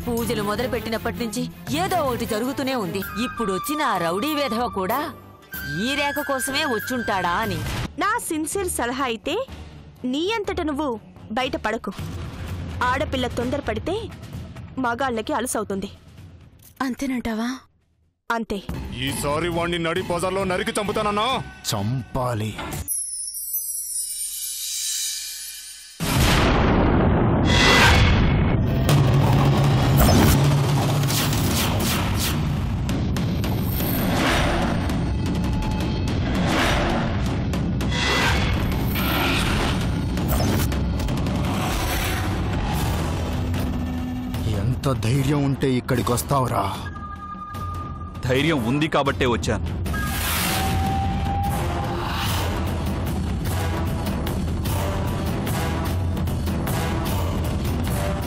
పూజలు మొదలుపెట్టినప్పటి నుంచి ఏదో ఒకటి జరుగుతూనే ఉంది. ఇప్పుడు వచ్చిన ఆ రౌడీ వేధవ కూడా ఈ రేఖ కోసమే వచ్చుంటాడా అని నా సిన్సియర్ సలహా అయితే నీ అంతట నువ్వు బయట పడకు. ఆడపిల్ల తొందరపడితే మగాళ్ళకి అలసవుతుంది. అంతేనంటావా? అంతే. ఈసారి వాణ్ణి నడి బజార్లో నరికి చంపుతానన్నా. చంపాలి. ఎంత ధైర్యం ఉంటే ఇక్కడికి వస్తావురా? ధైర్యం ఉంది కాబట్టే వచ్చాను.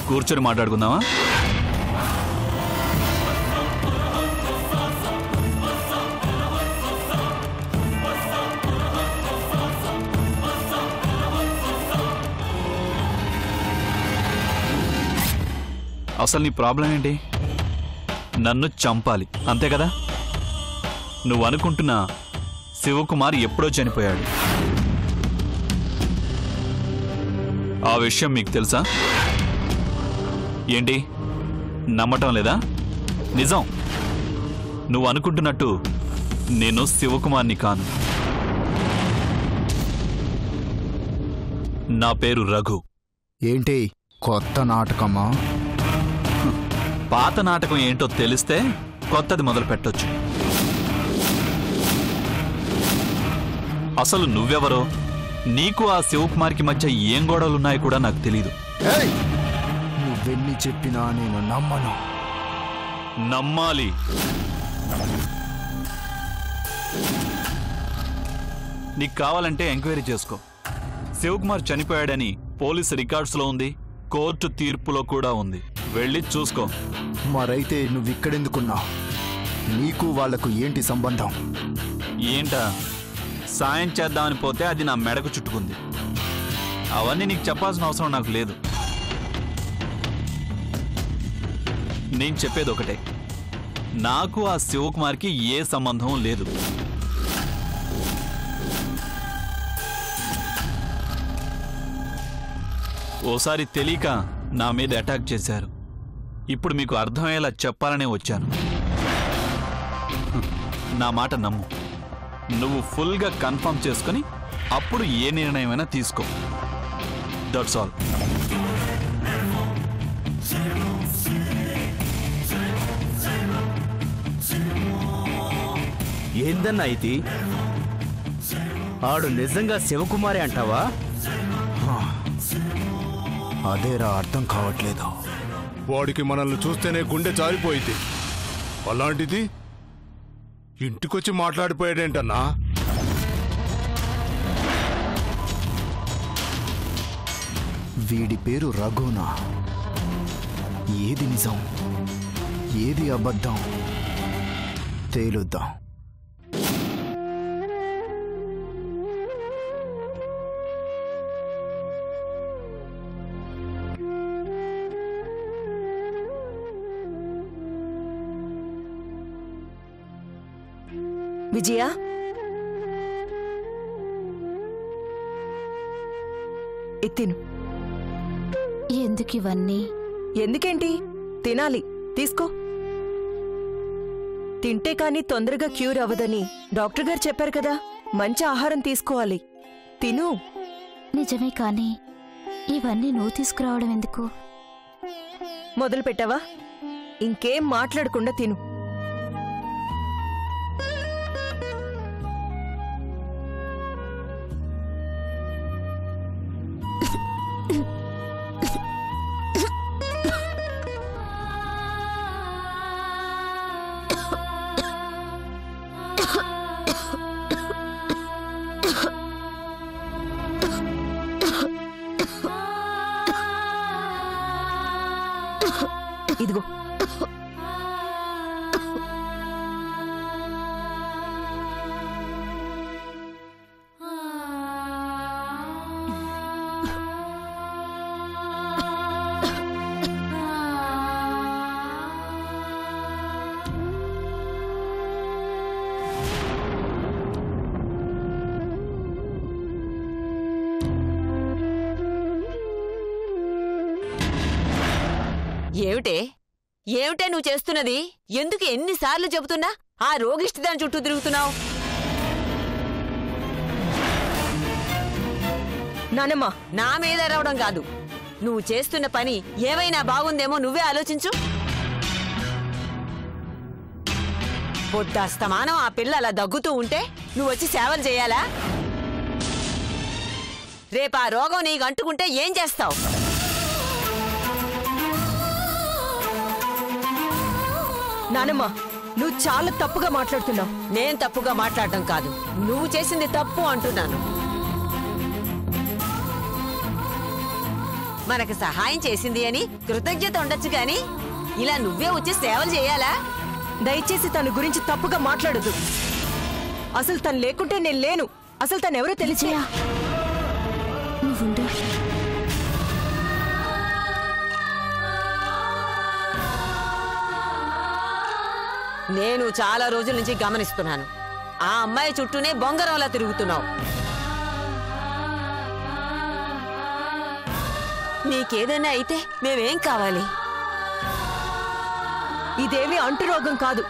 కూర్చొని మాట్లాడుకుందామా? అసలు నీ ప్రాబ్లం ఏంటి? నన్ను చంపాలి అంతే కదా? నువ్వు అనుకుంటున్నా శివకుమార్ ఎప్పుడో చనిపోయాడు. ఆ విషయం మీకు తెలుసా? ఏంటి నమ్మటం లేదా? నిజం. నువ్వు అనుకుంటున్నట్టు నేను శివకుమార్ని కాను. నా పేరు రఘు. ఏంటి కొత్త నాటకమా? పాత నాటకం ఏంటో తెలిస్తే కొత్తది మొదలు పెట్టొచ్చు. అసలు నువ్వెవరో, నీకు ఆ శివకుమార్కి మధ్య ఏం గొడవలున్నాయో కూడా నాకు తెలీదు. నువ్వెన్ని చెప్పినా నేను నమ్మను. నమ్మాలి. నీకు కావాలంటే ఎంక్వైరీ చేసుకో. శివకుమార్ చనిపోయాడని పోలీస్ రికార్డ్స్లో ఉంది, కోర్టు తీర్పులో కూడా ఉంది. వెళ్ళి చూసుకో. మరైతే నువ్విక్కడెందుకున్నా? నీకు వాళ్లకు ఏంటి సంబంధం? ఏంటా సాయం చేద్దామని పోతే అది నా మెడకు చుట్టుకుంది. అవన్నీ నీకు చెప్పాల్సిన అవసరం నాకు లేదు. నేను చెప్పేది ఒకటే, నాకు ఆ శివకుమార్కి ఏ సంబంధం లేదు. ఓసారి తెలియక నా మీద అటాక్ చేశారు. ఇప్పుడు మీకు అర్థమయ్యేలా చెప్పాలనే వచ్చాను. నా మాట నమ్ము. నువ్వు ఫుల్గా కన్ఫర్మ్ చేసుకుని అప్పుడు ఏ నిర్ణయమైనా తీసుకో. That's all. ఏందన్నా ఇది? ఆడు నిజంగా శివకుమారి అంటావా? అదేరా అర్థం కావట్లేదు. వాడికి మనల్ని చూస్తేనే గుండె జారిపోయింది. అలాంటిది ఇంటికొచ్చి మాట్లాడిపోయాడేంటన్నా? వీడి పేరు రఘునా? ఏది నిజం ఏది అబద్ధం తేలుద్దాం. విజయ, తిను. ఎందుకివన్నీ? ఎందుకేంటి? తినాలి, తీసుకో. తింటే కాని తొందరగా క్యూర్ అవ్వదని డాక్టర్ గారు చెప్పారు కదా. మంచి ఆహారం తీసుకోవాలి. తిను. నిజమే, కానీ ఇవన్నీ నువ్వు తీసుకురావడం ఎందుకు? మొదలు పెట్టావా? ఇంకేం మాట్లాడకుండా తిను. ఇదిగో. ఏమిటే ఏమిటే నువ్వు చేస్తున్నది? ఎందుకు ఎన్నిసార్లు చెబుతున్నా ఆ రోగిష్టి దాని చుట్టూ తిరుగుతున్నావు? నానమ్మ, నా మీద రావడం కాదు, నువ్వు చేస్తున్న పని ఏమైనా బాగుందేమో నువ్వే ఆలోచించు. పొద్దస్తమానం ఆ పిల్ల అలా దగ్గుతూ ఉంటే నువ్వొచ్చి సేవలు చేయాలా? రేపు ఆ రోగం నీకు అంటుకుంటే ఏం చేస్తావు? నానమ్మ, నువ్వు చాలా తప్పుగా మాట్లాడుతున్నావు. నేను తప్పుగా మాట్లాడటం కాదు, నువ్వు చేసింది తప్పు అంటున్నాను. మనకు సహాయం చేసింది అని కృతజ్ఞత ఉండొచ్చు గాని ఇలా నువ్వే వచ్చి సేవలు చేయాలా? దయచేసి తన గురించి తప్పుగా మాట్లాడదు. అసలు తను లేకుంటే నేను లేను. అసలు తను ఎవరో తెలిసేయా? నువ్వుండు. నేను చాలా రోజుల నుంచి గమనిస్తున్నాను, ఆ అమ్మాయి చుట్టూనే బొంగరంలా తిరుగుతున్నావు. నీకేదైనా అయితే మేమేం కావాలి? ఇదేమీ అంటురోగం కాదు.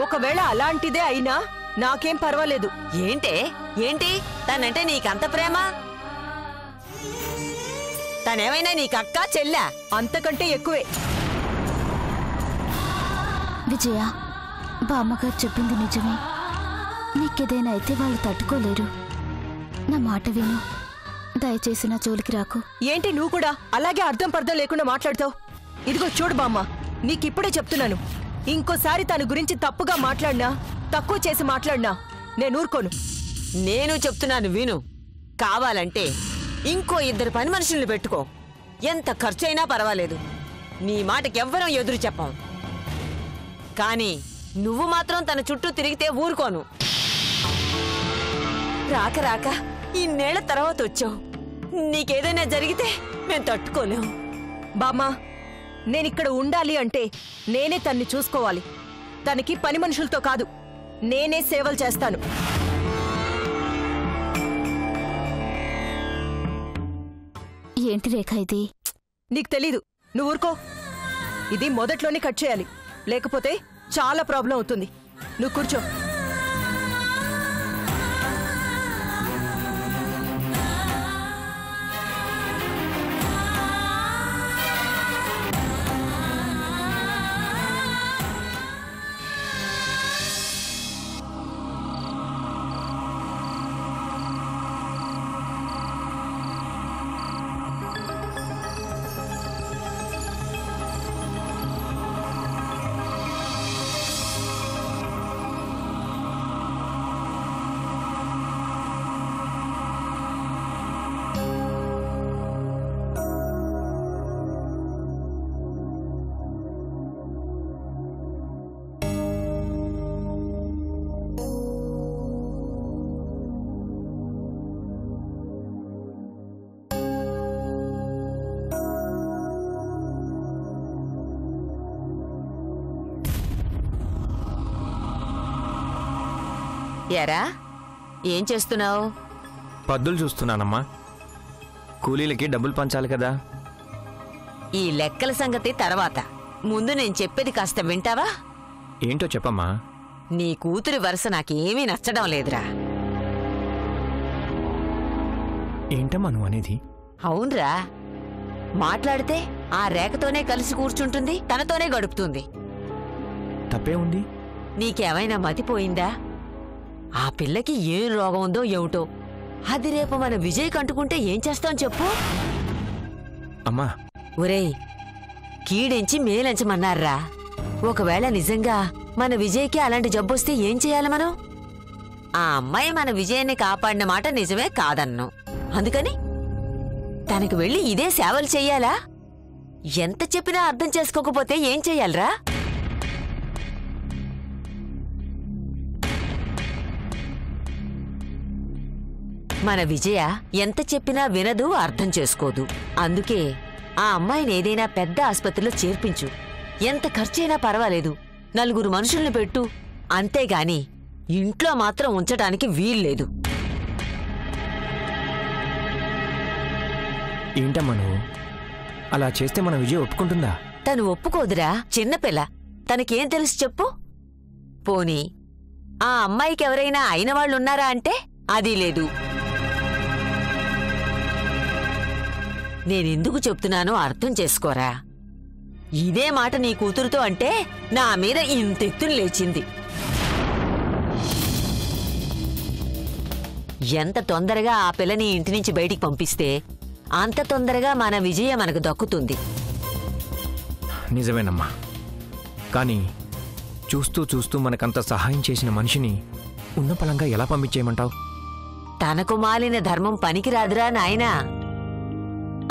ఒకవేళ అలాంటిదే అయినా నాకేం పర్వాలేదు. ఏంటి తనంటే నీకంత ప్రేమ? తనేమైనా నీకక్క చెల్లా? అంతకంటే ఎక్కువే. విజయ, బామ్మగారు చెప్పింది నిజమే. నీకేదైనా అయితే వాళ్ళు తట్టుకోలేరు. నా మాట విను. దయచేసి నా జోలికి రాకు. ఏంటి నువ్వు కూడా అలాగే అర్థం పర్థం లేకుండా మాట్లాడతావు? ఇదిగో చూడు బామ్మ, నీకిప్పుడే చెప్తున్నాను, ఇంకోసారి తన గురించి తప్పుగా మాట్లాడినా, తక్కువ చేసి మాట్లాడినా నేను ఊరుకోను. నేను చెప్తున్నాను విను. కావాలంటే ఇంకో 2 పని మనుషుల్ని పెట్టుకో. ఎంత ఖర్చైనా పర్వాలేదు. నీ మాటకెవ్వరం ఎదురు చెప్పాం. కానీ నువ్వు మాత్రం తన చుట్టూ తిరిగితే ఊరుకోను. రాక ఇన్నేళ్ల తర్వాత వచ్చావు. నీకేదైనా జరిగితే మేము తట్టుకోలేం. బామ్మా, నేనిక్కడ ఉండాలి అంటే నేనే తన్ని చూసుకోవాలి. తనకి పని మనుషులతో కాదు, నేనే సేవలు చేస్తాను. ఏంటి రేఖ ఇది? నీకు తెలీదు, నువ్వు ఊరుకో. ఇది మొదట్లోనే కట్ చేయాలి, లేకపోతే చాలా ప్రాబ్లం అవుతుంది. నువ్వు కూర్చో. ఎరా, ఏం చేస్తున్నావు? పద్దులు చూస్తున్నానమ్మా. కూలీలకి డబ్బులు పంచాలి కదా. ఈ లెక్కల సంగతి తర్వాత. ముందు నేను చెప్పేది కాస్త వింటావా? ఏంటో చెప్పమ్మా. నీ కూతురి వరుస నాకేమీ నచ్చడం లేదురా. ఏంటమ్మా నువ్వు అనేది? అవునరా, మాట్లాడితే ఆ రేఖతోనే కలిసి కూర్చుంటుంది, తనతోనే గడుపుతుంది. తప్పే ఉంది. నీకేమైనా మతిపోయిందా? ఆ పిల్లకి ఏం రోగం ఉందో ఏమిటో, అది రేపు మన విజయ్ కంటుకుంటే ఏం చేస్తాం చెప్పు? అమ్మా, ఒరేయ్, కీడెంచి మేలెంచమన్నారా. ఒకవేళ నిజంగా మన విజయ్కి అలాంటి జబ్బొస్తే ఏం చేయాలి మనం? ఆ అమ్మాయి మన విజయాన్ని కాపాడిన మాట నిజమే కాదన్ను. అందుకని తనకు వెళ్ళి ఇదే సేవలు చెయ్యాలా? ఎంత చెప్పినా అర్థం చేసుకోకపోతే ఏం చెయ్యాలరా? మన విజయ ఎంత చెప్పినా వినదు, అర్థం చేసుకోదు. అందుకే ఆ అమ్మాయిని ఏదైనా పెద్ద ఆసుపత్రిలో చేర్పించు. ఎంత ఖర్చైనా పర్వాలేదు, 4 మనుషుల్ని పెట్టు. అంతేగాని ఇంట్లో మాత్రం ఉంచటానికి వీల్లేదు. ఏంటమ్మా నువ్వు? అలా చేస్తే మన విజయ్ ఒప్పుకుంటుందా? తను ఒప్పుకోదురా, చిన్నపిల్ల, తనకేం తెలుసు చెప్పు. పోనీ ఆ అమ్మాయికి ఎవరైనా అయిన వాళ్ళున్నారా అంటే అది లేదు. నేనెందుకు చెప్తున్నానో అర్థం చేసుకోరా. ఇదే మాట నీ కూతురుతో అంటే నా మీద ఇంతెత్తును లేచింది. ఎంత తొందరగా ఆ పిల్లని ఇంటి నుంచి బయటికి పంపిస్తే అంత తొందరగా మన విజయ మనకు దక్కుతుంది. నిజమేనమ్మా, కానీ చూస్తూ చూస్తూ మనకంత సహాయం చేసిన మనిషిని ఉన్నపలంగా ఎలా పంపించేయమంటావు? తనకు మాలిన ధర్మం పనికిరాదురా నాయనా.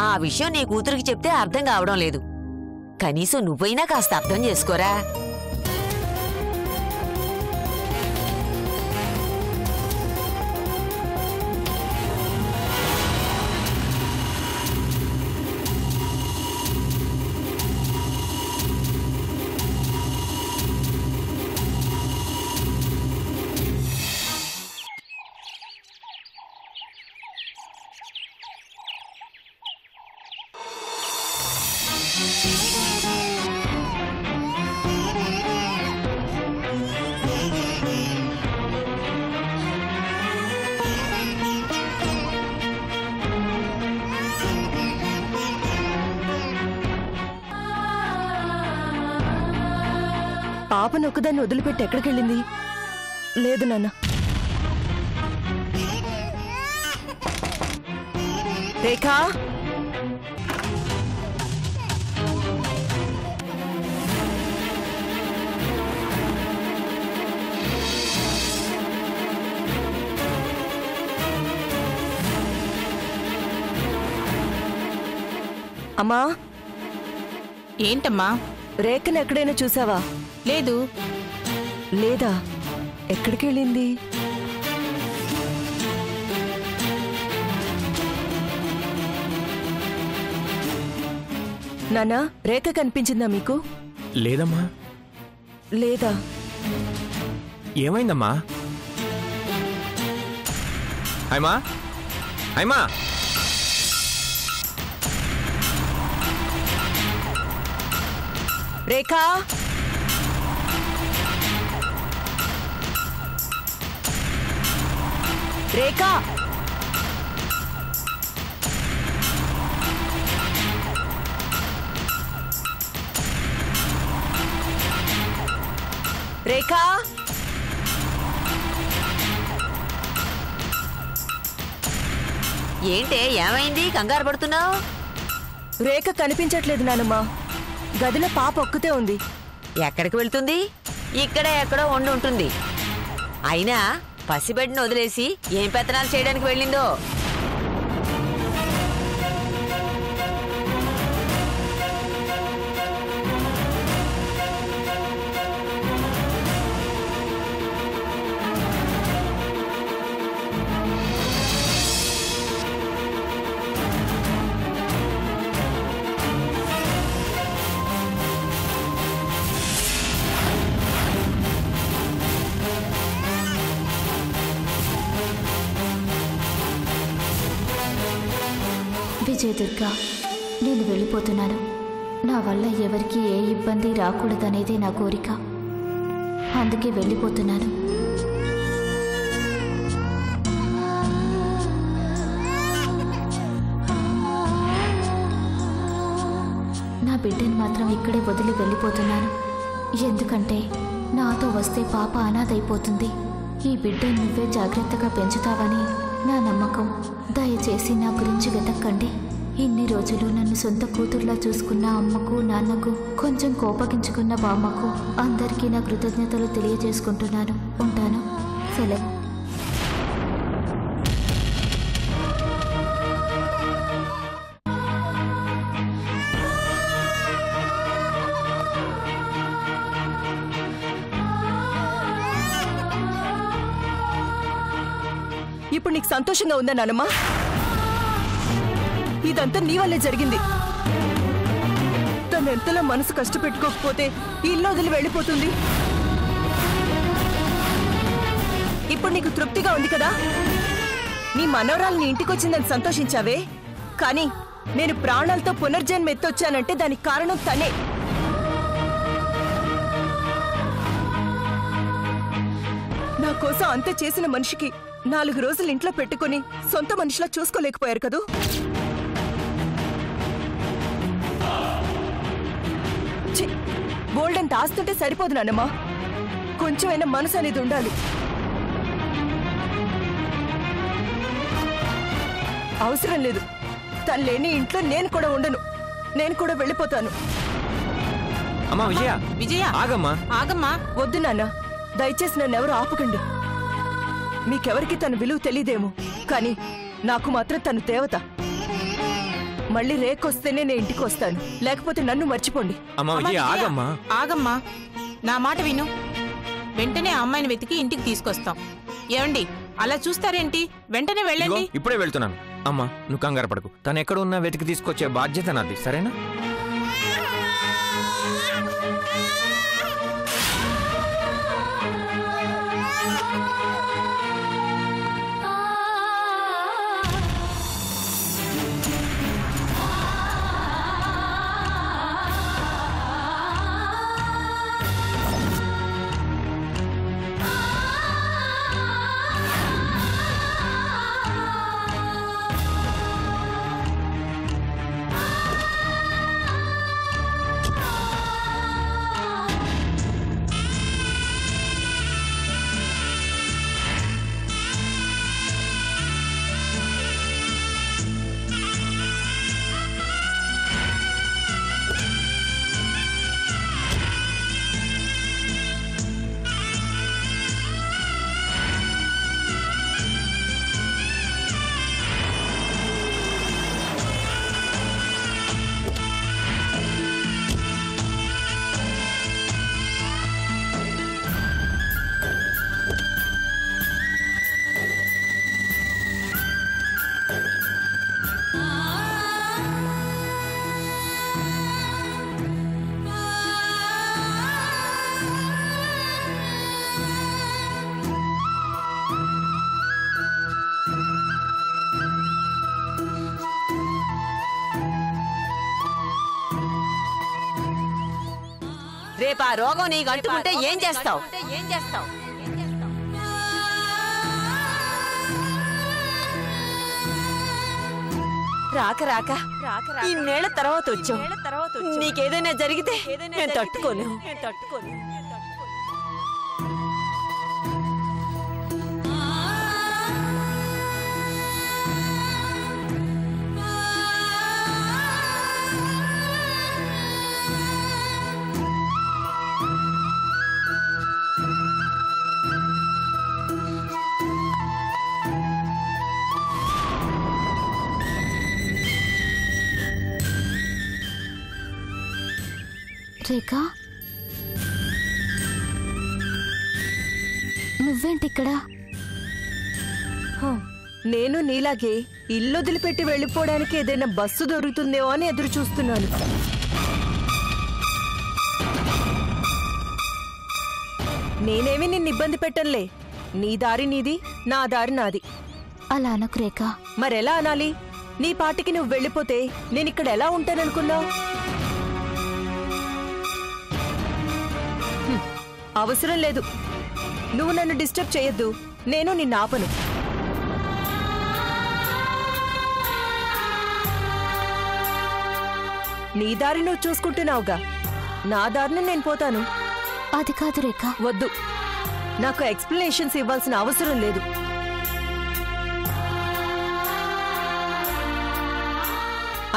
ఆ విషయం నీ కూతురికి చెప్తే అర్థం కావడం లేదు. కనీసం నువ్వైనా కాస్త అర్థం చేసుకోరా. పాప నొక్కదాన్ని వదిలిపెట్టి ఎక్కడికెళ్ళింది? లేదు నాన్న. రేఖా, అమ్మా. ఏంటమ్మా? రేఖను ఎక్కడైనా చూసావా? లేదు. లేదా? ఎక్కడికెళ్ళింది? నాన్నా, రేఖ కనిపించిందా మీకు? లేదమ్మా. లేదా? ఏమైందమ్మా? హైమా, హైమా, రేఖా, రేఖా, రేఖా, ఏంటే, ఏమైంది? కంగారు పడుతున్నావు? రేఖ కనిపించట్లేదు నానమ్మా. గదిలో పాప ఒక్కతే ఉంది. ఎక్కడికి వెళ్తుంది? ఇక్కడే ఎక్కడో ఉండి ఉంటుంది. అయినా పసిబిడ్డను వదిలేసి ఏం పెత్తనాలు చేయడానికి వెళ్ళిందో. విజయదుర్గా, నేను వెళ్ళిపోతున్నాను. నా వల్ల ఎవరికి ఏ ఇబ్బంది రాకూడదనేదే నా కోరిక. అందుకే వెళ్ళిపోతున్నాను. నా బిడ్డను మాత్రం ఇక్కడే వదిలి వెళ్ళిపోతున్నాను. ఎందుకంటే నాతో వస్తే పాప అనాథైపోతుంది. ఈ బిడ్డను నువ్వే జాగ్రత్తగా పెంచుతావని నా నమ్మకం. దయచేసి నా గురించి వెతక్కండి. ఇన్ని రోజులు నన్ను సొంత కూతుర్లా చూసుకున్న అమ్మకు, నాన్నకు, కొంచెం కోపగించుకున్న బామ్మకు అందరికీ నా కృతజ్ఞతలు తెలియజేసుకుంటున్నాను. ఉంటాను. సెలవు. ఇప్పుడు నీకు సంతోషంగా ఉందా నానమ్మా? ఇదంతా నీ వల్లే జరిగింది. తను ఎంతలా మనసు కష్టపెట్టుకోకపోతే ఇల్లు వదిలి వెళ్ళిపోతుంది. ఇప్పుడు నీకు తృప్తిగా ఉంది కదా? నీ మనవరాలు నీ ఇంటికొచ్చిందని సంతోషించావే, కానీ నేను ప్రాణాలతో పునర్జన్మ ఎత్తొచ్చానంటే దానికి కారణం తనే. నా కోసం అంత చేసిన మనిషికి 4 రోజులు ఇంట్లో పెట్టుకుని సొంత మనిషిలా చూసుకోలేకపోయారు కదూ. బోల్డంత ఆస్తుంటే సరిపోదు నాన్నమ్మా, కొంచెమైనా మనసు అనేది ఉండాలి. అవసరం లేదు, తను లేని ఇంట్లో నేను కూడా ఉండను, నేను కూడా వెళ్ళిపోతాను. అమ్మా విజయ, విజయ ఆగమ్మా. ఆగమ్మా. వద్దు నాన్న, దయచేసి నన్నెవరు ఆపకండి. మీకెవరికి తన విలువ తెలియదేమో, కానీ నాకు మాత్రం తను దేవత. మళ్ళీ రేకొస్తేనే నేను ఇంటికి వస్తాను, లేకపోతే నన్ను మర్చిపోండి. అమ్మా విజయ, ఆగమ్మా. ఆగమ్మా, నా మాట విను. వెంటనే ఆ అమ్మాయిని వెతికి ఇంటికి తీసుకొస్తాం. ఏమండి అలా చూస్తారేంటి? వెంటనే వెళ్ళండి. ఇదిగో, ఇప్పుడే వెళ్తున్నాను. అమ్మా నువ్వు కంగారు పడకు, తను ఎక్కడ ఉన్నా వెతికి తీసుకొచ్చే బాధ్యత నాది, సరేనా? రేపు ఆ రోగం నీకు అంటుకుంటే ఏం చేస్తావు? రాక రాక ఇన్నేళ్ల తర్వాత వచ్చావు. నీకేదైనా జరిగితే నేను తట్టుకోను. రేఖా, నువ్వేంటిక్కడ? నేను నీలాగే ఇల్లు వదిలిపెట్టి వెళ్ళిపోవడానికి ఏదైనా బస్సు దొరుకుతుందేమో అని ఎదురు చూస్తున్నాను. నేనేమి నిన్ను ఇబ్బంది పెట్టనులే. నీ దారి నీది, నా దారి నాది. అలా అనకు రేఖా. మరెలా అనాలి? నీ పాటికి నువ్వు వెళ్ళిపోతే నేనిక్కడ ఎలా ఉంటాననుకున్నావు? అవసరం లేదు, నువ్వు నన్ను డిస్టర్బ్ చేయొద్దు. నేను నిన్ను ఆపను. నీ దారి నువ్వు చూసుకుంటున్నావుగా, నా దారిని నేను పోతాను. అది కాదు రేఖా. వద్దు, నాకు ఎక్స్ప్లెనేషన్స్ ఇవ్వాల్సిన అవసరం లేదు.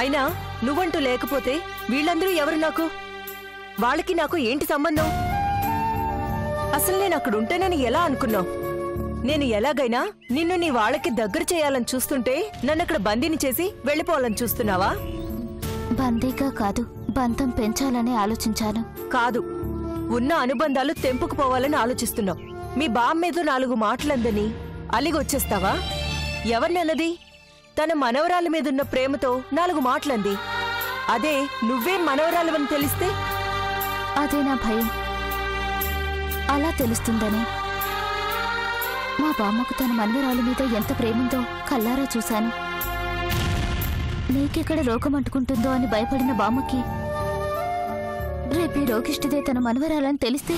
అయినా నువ్వంటూ లేకపోతే వీళ్ళందరూ ఎవరు నాకు? వాళ్ళకి నాకు ఏంటి సంబంధం? అసలు నేను అక్కడ ఉంటేనని ఎలా అనుకున్నావు? నేను ఎలాగైనా నిన్ను నీ వాళ్ళకి దగ్గర చేయాలని చూస్తుంటే నన్ను అక్కడ బందీని చేసి వెళ్ళిపోవాలని చూస్తున్నావా? బందీగా కాదు, బంధం పెంచాలని ఆలోచించాను. కాదు, ఉన్న అనుబంధాలు తెంపుకుపోవాలని ఆలోచిస్తున్నావు. మీ బామ్మ మీద 4 మాటలందని అలిగొచ్చేస్తావా? ఎవరినన్నది? తన మనవరాల మీదున్న ప్రేమతో 4 మాటలంది. అదే నువ్వే మనవరాలవని తెలిస్తే? అదే నా భయం, అలా తెలుస్తుందని. మా బామ్మకు తన మనవరాలి మీద ఎంత ప్రేముందో కల్లారా చూశాను. నీకెక్కడ రోగం అంటుకుంటుందో అని భయపడిన బామ్మకి రేపీ రోగిష్టిదే తన మనవరాలని తెలిస్తే